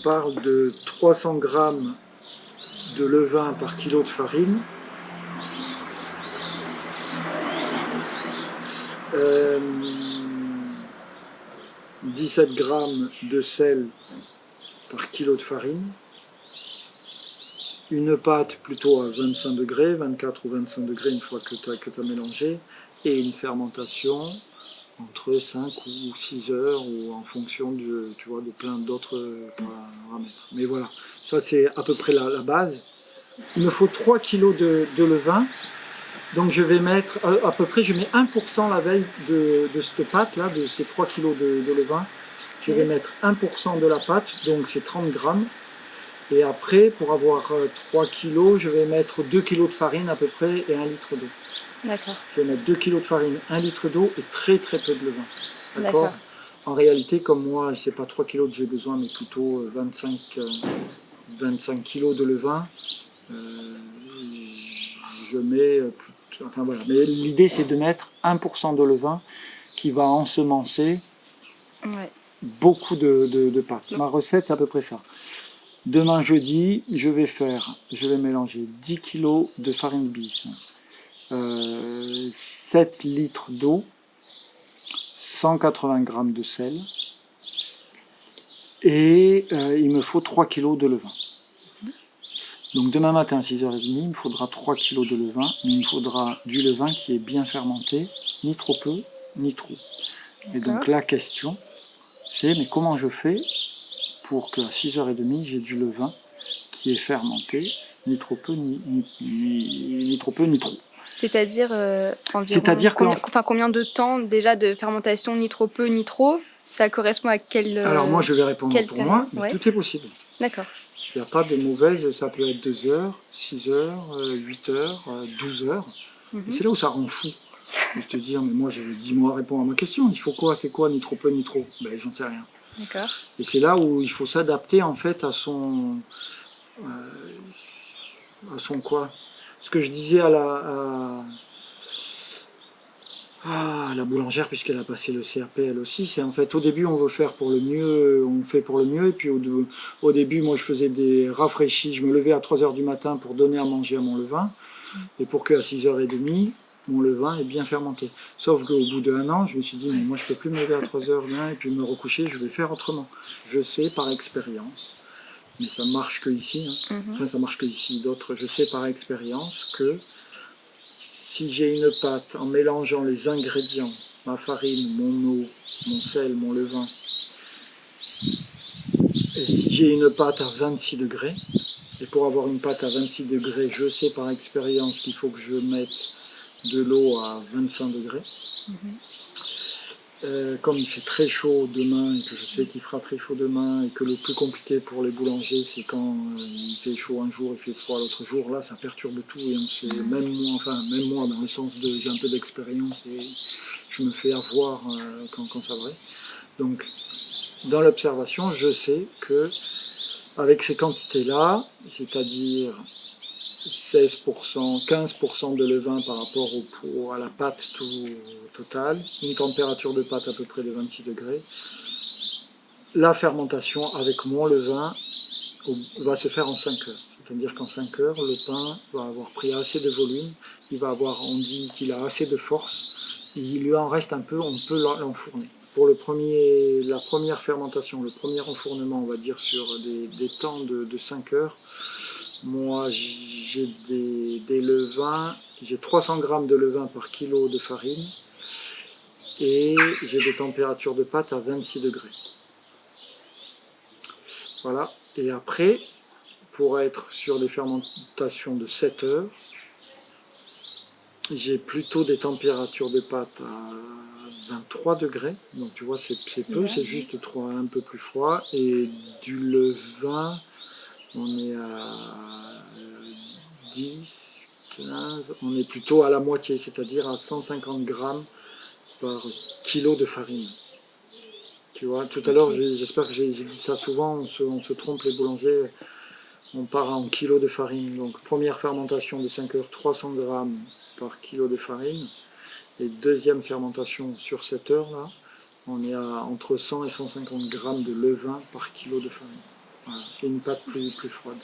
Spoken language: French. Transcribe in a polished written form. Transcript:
parle de 300 grammes de levain par kilo de farine. 17 grammes de sel par kilo de farine. Une pâte plutôt à 25 degrés, 24 ou 25 degrés une fois que tu as mélangé. Et une fermentation entre 5 ou 6 heures ou en fonction de plein d'autres paramètres. Mais voilà, ça c'est à peu près la base. Il me faut 3 kg de levain. Donc je vais mettre, à peu près, je mets 1% la veille de cette pâte là, de ces 3 kg de levain. Je vais mettre 1% de la pâte, donc c'est 30 grammes. Et après, pour avoir 3 kg, je vais mettre 2 kg de farine à peu près et 1 litre d'eau. D'accord. Je vais mettre 2 kg de farine, 1 litre d'eau et très très peu de levain. D'accord. En réalité, comme moi, je sais pas 3 kg que j'ai besoin, mais plutôt 25 kg de levain, je mets... Enfin voilà, mais l'idée c'est de mettre 1% de levain qui va ensemencer beaucoup de pâtes. Ma recette c'est à peu près ça. Demain jeudi, je vais mélanger 10 kg de farine bis, 7 litres d'eau, 180 g de sel et il me faut 3 kg de levain. Donc demain matin à 6h30, il me faudra 3 kg de levain, mais il me faudra du levain qui est bien fermenté, ni trop peu, ni trop. Et donc la question, c'est mais comment je fais pour qu'à 6h30, j'ai du levain qui est fermenté, ni trop peu, ni trop peu, ni trop. C'est-à-dire environ combien de temps déjà de fermentation, ni trop peu, ni trop? Ça correspond à quel Alors moi je vais répondre pour moi, mais tout est possible. D'accord. Il n'y a pas de mauvaise, ça peut être 2 heures, 6 heures, 8 heures, 12 heures. Et c'est là où ça rend fou. De te dire, mais moi, dis-moi, réponds à ma question. Il faut quoi, c'est quoi, ni trop peu, ni trop? Ben, j'en sais rien. D'accord. Et c'est là où il faut s'adapter, en fait, à son quoi? Ce que je disais à la boulangère, puisqu'elle a passé le CRP elle aussi, c'est en fait au début on veut faire pour le mieux, on fait pour le mieux, et puis au début moi je faisais des rafraîchis, je me levais à 3h du matin pour donner à manger à mon levain, et pour qu'à 6h30, mon levain est bien fermenté. Sauf qu'au bout d'1 an, je me suis dit, mais moi je peux plus me lever à 3h et puis me recoucher, je vais faire autrement. Je sais par expérience, mais ça marche que ici, hein. Enfin ça marche que ici, d'autres, je sais par expérience que si j'ai une pâte, en mélangeant les ingrédients, ma farine, mon eau, mon sel, mon levain, et si j'ai une pâte à 26 degrés, et pour avoir une pâte à 26 degrés, je sais par expérience qu'il faut que je mette de l'eau à 25 degrés. Comme il fait très chaud demain, et que je sais qu'il fera très chaud demain, et que le plus compliqué pour les boulangers, c'est quand il fait chaud un jour, il fait froid l'autre jour, là ça perturbe tout, et même moi, dans le sens de j'ai un peu d'expérience, et je me fais avoir quand ça va. Donc, dans l'observation, je sais que avec ces quantités-là, c'est-à-dire 16%, 15% de levain par rapport à la pâte totale, une température de pâte à peu près de 26 degrés. La fermentation avec mon levain va se faire en 5 heures. C'est-à-dire qu'en 5 heures, le pain va avoir pris assez de volume, on dit qu'il a assez de force, il lui en reste un peu, on peut l'enfourner. Pour la première fermentation, le premier enfournement, on va dire sur des temps de 5 heures, moi, j'ai des levains, j'ai 300 grammes de levain par kilo de farine et j'ai des températures de pâte à 26 degrés. Voilà. Et après, pour être sur des fermentations de 7 heures, j'ai plutôt des températures de pâte à 23 degrés. Donc tu vois, c'est peu, c'est juste un peu plus froid. Et du levain, on est à 10, 15, on est plutôt à la moitié, c'est-à-dire à 150 grammes par kilo de farine. Tu vois, tout à l'heure, j'espère que j'ai dit ça souvent, on se trompe les boulangers, on part en kilos de farine. Donc première fermentation de 5 heures, 300 grammes par kilo de farine. Et deuxième fermentation sur 7 heures, là, on est à entre 100 et 150 grammes de levain par kilo de farine. Voilà. Et une pâte plus froide.